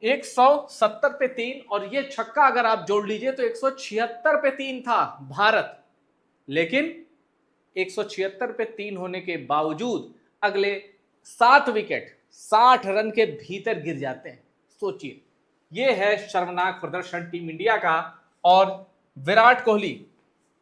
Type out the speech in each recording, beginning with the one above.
170 पे 3 और ये छक्का अगर आप जोड़ लीजिए तो 176 पे 3 था भारत। लेकिन 176 पे 3 होने के बावजूद अगले 7 विकेट 60 रन के भीतर गिर जाते हैं। सोचिए, ये है शर्मनाक प्रदर्शन टीम इंडिया का। और विराट कोहली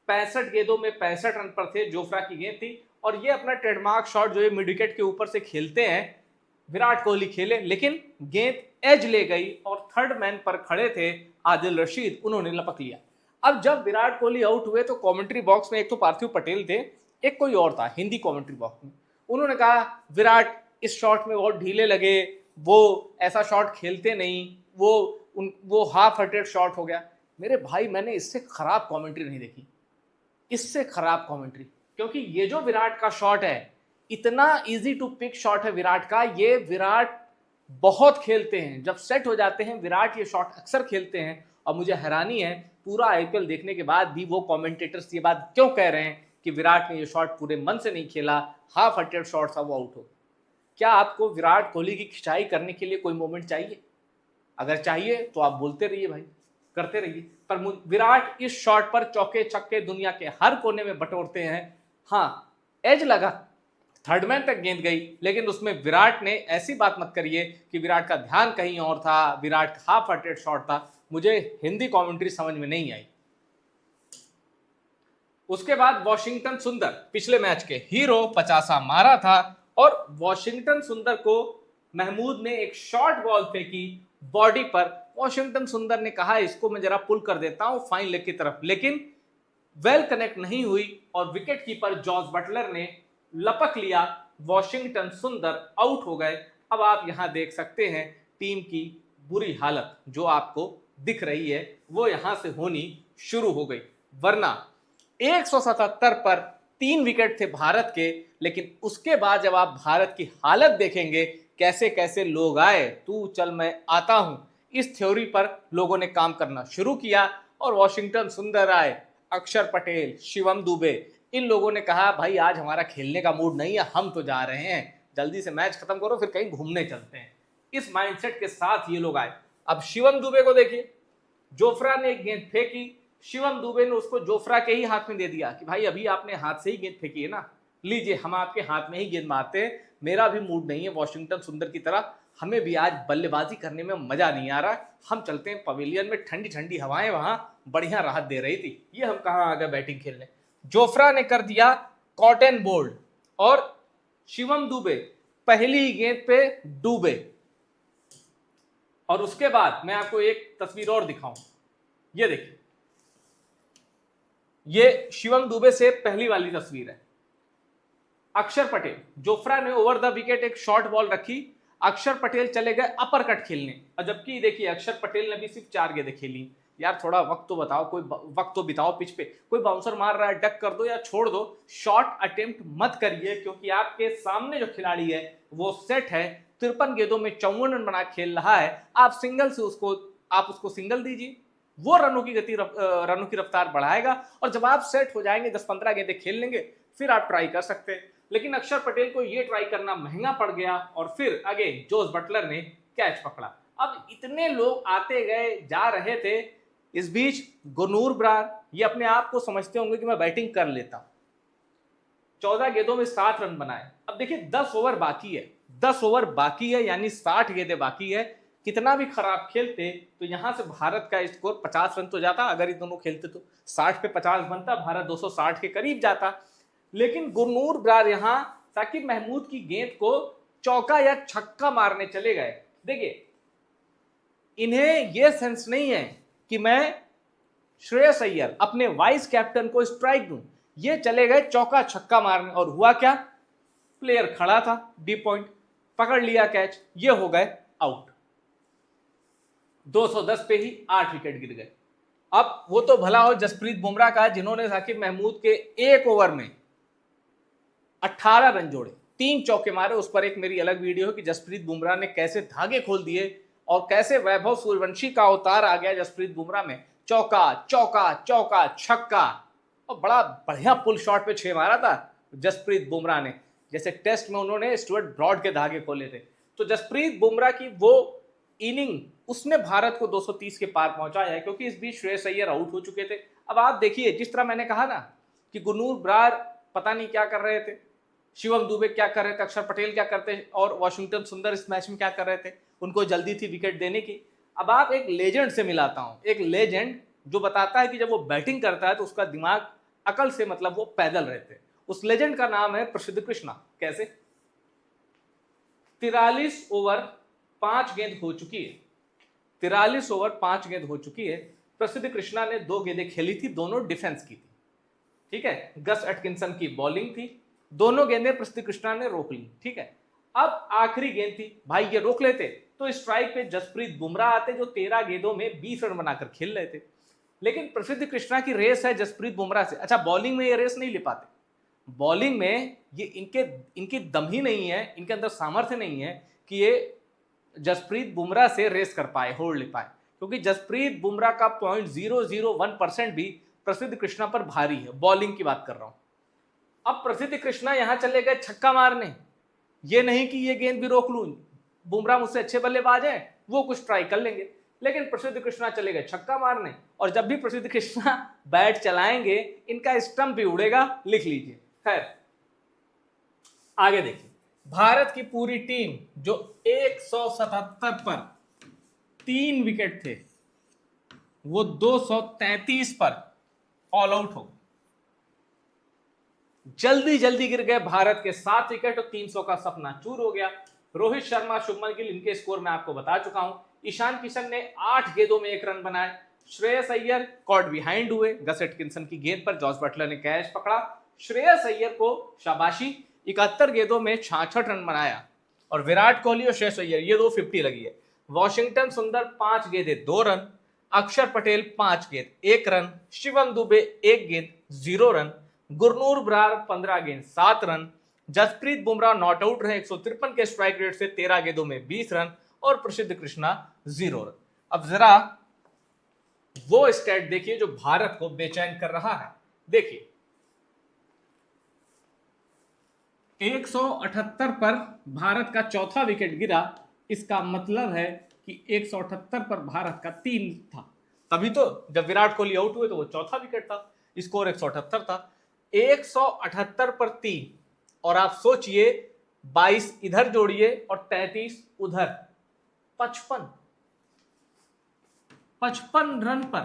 65 गेंदों में 65 रन पर थे, जोफ्रा की गेंद थी। और ये अपना ट्रेडमार्क शॉट जो है मिड विकेट के ऊपर से खेलते हैं, विराट कोहली खेले, लेकिन गेंद एज ले गई और थर्ड मैन पर खड़े थे आदिल रशीद, उन्होंने लपक लिया। अब जब विराट कोहली आउट हुए तो कमेंट्री बॉक्स में एक तो पार्थिव पटेल थे, एक कोई और था हिंदी कमेंट्री बॉक्स में। उन्होंने कहा विराट इस शॉट में बहुत ढीले लगे, वो ऐसा शॉट खेलते नहीं, वो हाफ हर्टेड शॉट हो गया। मेरे भाई, मैंने इससे खराब कमेंट्री नहीं देखी, इससे खराब कमेंट्री। क्योंकि ये जो विराट का शॉट है, इतना इजी टू पिक शॉट है विराट का। ये विराट बहुत खेलते हैं, जब सेट हो जाते हैं विराट ये शॉट अक्सर खेलते हैं। और मुझे हैरानी है पूरा आईपीएल देखने के बाद भी वो कमेंटेटर्स ये बात क्यों कह रहे हैं कि विराट ने ये शॉट पूरे मन से नहीं खेला, हाफ हर्टेड शॉट था, वो आउट हो। क्या आपको विराट कोहली की खिंचाई करने के लिए कोई मोमेंट चाहिए? अगर चाहिए तो आप बोलते रहिए भाई, करते रहिए। पर विराट इस शॉट पर चौके छक्के दुनिया के हर कोने में बटोरते हैं। हाँ, एज लगा, थर्ड मैन तक गेंद गई, लेकिन उसमें विराट ने ऐसी बात मत करिए कि विराट का ध्यान कहीं और था, विराट हाफ हर्टेड शॉट था। मुझे हिंदी कमेंट्री समझ में नहीं आई। उसके बाद वॉशिंगटन सुंदर पिछले मैच के हीरो 50 मारा था और वॉशिंगटन सुंदर को महमूद ने एक शॉर्ट बॉल फेंकी बॉडी पर। वॉशिंगटन सुंदर ने कहा इसको मैं जरा पुल कर देता हूं फाइन लेग की तरफ, लेकिन वेल कनेक्ट नहीं हुई और विकेट कीपर जॉस बटलर ने लपक लिया। वॉशिंगटन सुंदर आउट हो गए। अब आप यहां देख सकते हैं टीम की बुरी हालत जो आपको दिख रही है वो यहां से होनी शुरू हो गई। वरना 177 पर 3 विकेट थे भारत के, लेकिन उसके बाद जब आप भारत की हालत देखेंगे, कैसे कैसे लोग आए, तू चल मैं आता हूं, इस थ्योरी पर लोगों ने काम करना शुरू किया। और वॉशिंगटन सुंदर आए, अक्षर पटेल, शिवम दुबे, इन लोगों ने कहा भाई आज हमारा खेलने का मूड नहीं है, हम तो जा रहे हैं, जल्दी से मैच खत्म करो फिर कहीं घूमने चलते हैं। इस माइंडसेट के साथ ये लोग आए। अब शिवम दुबे को देखिए, जोफ्रा ने एक गेंद फेंकी, शिवम दुबे ने उसको जोफ्रा के ही हाथ में दे दिया कि भाई अभी आपने हाथ से ही गेंद फेंकी है ना, लीजिए हम आपके हाथ में ही गेंद मारते हैं, मेरा भी मूड नहीं है वॉशिंगटन सुंदर की तरह, हमें भी आज बल्लेबाजी करने में मजा नहीं आ रहा, हम चलते हैं पवेलियन में, ठंडी ठंडी हवाएं वहां बढ़िया राहत दे रही थी, ये हम कहां आ गए बैटिंग खेलने। जोफ्रा ने कर दिया कॉटन बोल्ड और शिवम दुबे पहली गेंद पे डूबे। और उसके बाद मैं आपको एक तस्वीर और दिखाऊं, ये देखिए, ये शिवम दुबे से पहली वाली तस्वीर है। अक्षर पटेल, जोफ्रा ने ओवर द विकेट एक शॉर्ट बॉल रखी, अक्षर पटेल चले गए अपर कट खेलने, और जबकि देखिए अक्षर पटेल ने भी सिर्फ 4 गेंदें खेली। यार थोड़ा वक्त तो बताओ, कोई वक्त तो बिताओ पिच पे, कोई बाउंसर मार रहा है डक कर दो या छोड़ दो, शॉट अटेम्प्ट मत करिए, क्योंकि आपके सामने जो खिलाड़ी है वो सेट है, 53 गेंदों में 54 रन बना खेल रहा है, आप सिंगल से उसको सिंगल दीजिए, वो रनों की रफ्तार बढ़ाएगा। और जब आप सेट हो जाएंगे, 10-15 गेंदें खेल लेंगे, फिर आप ट्राई कर सकते हैं। लेकिन अक्षर पटेल को ये ट्राई करना महंगा पड़ गया और फिर आगे जोस बटलर ने कैच पकड़ा। अब इतने लोग आते गए जा रहे थे, इस बीच गुरनूर ब्रार ये अपने आप को समझते होंगे कि मैं बैटिंग कर लेता, 14 गेंदों में 7 रन बनाए। अब देखिए 10 ओवर बाकी है, 10 ओवर बाकी है, यानी 60 गेंदें बाकी है। कितना भी खराब खेलते तो यहां से भारत का स्कोर 50 रन तो जाता, अगर ये दोनों खेलते तो 60 पे 50 बनता, भारत 260 के करीब जाता। लेकिन गुरनूर ब्रार यहां साकिब महमूद की गेंद को चौका या छक्का मारने चले गए। देखिए इन्हें यह सेंस नहीं है कि मैं श्रेयस अय्यर अपने वाइस कैप्टन को स्ट्राइक दूं, ये चले गए चौका छक्का मारने, और हुआ क्या, प्लेयर खड़ा था डी पॉइंट, पकड़ लिया कैच, ये हो गए आउट। 210 पे ही 8 विकेट गिर गए। अब वो तो भला हो जसप्रीत बुमराह का, जिन्होंने साकिब महमूद के एक ओवर में 18 रन जोड़े, 3 चौके मारे। उस पर एक मेरी अलग वीडियो है कि जसप्रीत बुमराह ने कैसे धागे खोल दिए और कैसे वैभव सूर्यवंशी का अवतार आ गया जसप्रीत बुमराह में, चौका चौका चौका छक्का, और बड़ा बढ़िया पुल शॉट पे 6 मारा था जसप्रीत बुमराह ने, जैसे टेस्ट में उन्होंने स्टुअर्ट ब्रॉड के धागे खोले थे। तो जसप्रीत बुमराह की वो इनिंग उसने भारत को 230 के पार पहुंचाया है, क्योंकि इस बीच श्रेयस अय्यर आउट हो चुके थे। अब आप देखिए, जिस तरह मैंने कहा ना कि गुरनूर बरार पता नहीं क्या कर रहे थे, शिवम दुबे क्या कर रहे थे, अक्षर पटेल क्या करते और वाशिंगटन सुंदर इस मैच में क्या कर रहे थे, उनको जल्दी थी विकेट देने की। अब आप एक लेजेंड से मिलाता हूं, एक लेजेंड जो बताता है कि जब वो बैटिंग करता है तो उसका दिमाग अकल से मतलब वो पैदल रहते हैं। उस लेजेंड का नाम है प्रसिद्ध कृष्णा। कैसे? 43 ओवर 5 गेंद हो चुकी है, 43 ओवर 5 गेंद हो चुकी है। प्रसिद्ध कृष्णा ने 2 गेंदें खेली थी, दोनों डिफेंस की थी, ठीक है। गस एटकिंसन की बॉलिंग थी, दोनों गेंदें प्रसिद्ध कृष्णा ने रोक ली, ठीक है। अब आखिरी गेंद थी, भाई ये रोक लेते तो स्ट्राइक पे जसप्रीत बुमराह आते जो 13 गेंदों में 20 रन बनाकर खेल रहे थे। लेकिन प्रसिद्ध कृष्णा की रेस है जसप्रीत बुमराह से। अच्छा, बॉलिंग में ये रेस नहीं ले पाते, बॉलिंग में ये इनकी दम ही नहीं है, इनके अंदर सामर्थ्य नहीं है कि ये जसप्रीत बुमराह से रेस कर पाए, होल्ड ले पाए, क्योंकि जसप्रीत बुमराह का 0.001% भी प्रसिद्ध कृष्णा पर भारी है। बॉलिंग की बात कर रहा हूं। अब प्रसिद्ध कृष्णा यहां चले गए छक्का मारने, ये नहीं कि ये गेंद भी रोक लूं, बुमराह मुझसे अच्छे बल्लेबाज हैं, वो कुछ ट्राई कर लेंगे, लेकिन प्रसिद्ध कृष्णा चले गए छक्का मारने। और जब भी प्रसिद्ध कृष्णा बैट चलाएंगे इनका स्टंप भी उड़ेगा, लिख लीजिए। खैर, आगे देखिए, भारत की पूरी टीम जो 177 पर 3 विकेट थे, वो 233 पर ऑल आउट हो गए। जल्दी जल्दी गिर गए भारत के 7 विकेट और 300 का सपना चूर हो गया। रोहित शर्मा, शुभमन गिल, इनके स्कोर मैं आपको बता चुका हूं। ईशान किशन ने 8 गेंदों में 1 रन बनाए। श्रेयस अय्यर कॉट बिहाइंड हुए, गस एटकिंसन की गेंद पर जॉस बटलर ने कैच पकड़ा। श्रेयस अय्यर को शाबाशी, 71 गेंदों में 66 रन बनाया। और विराट कोहली और श्रेयस अय्यर ये 250 लगी है। वॉशिंगटन सुंदर 5 गेंदें 2 रन, अक्षर पटेल 5 गेंद 1 रन, शिवम दुबे 1 गेंद 0 रन, गुरनूर बरार 15 गेंद 7 run, Jasprit Bumrah not out रहे 153 के स्ट्राइक रेट से 13 गेंदों में 20 रन और प्रसिद्ध कृष्णा 0 रन। अब जरा वो स्टैट देखिए जो भारत को बेचैन कर रहा है। देखिए, 178 पर भारत का चौथा विकेट गिरा, इसका मतलब है कि 178 पर भारत का 3 था। तभी तो जब विराट कोहली आउट हुए तो वो चौथा विकेट था, स्कोर 178 था। 178 पर 3, और आप सोचिए 22 इधर जोड़िए और 33 उधर, 55 रन पर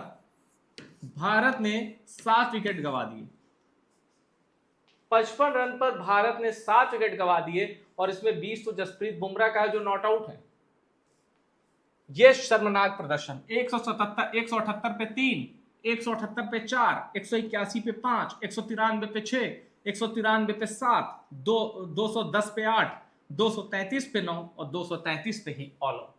भारत ने 7 विकेट गंवा दिए। 55 रन पर भारत ने 7 विकेट गंवा दिए, और इसमें 20 तो जसप्रीत बुमराह का है जो नॉट आउट है। यह शर्मनाक प्रदर्शन। 178 पे 3, 178 पे 4, 181 पे 5, 193 पे 6, 193 पे 7, 210 पे 8, 233 पे 9 और 233 पे ही ऑल आउट।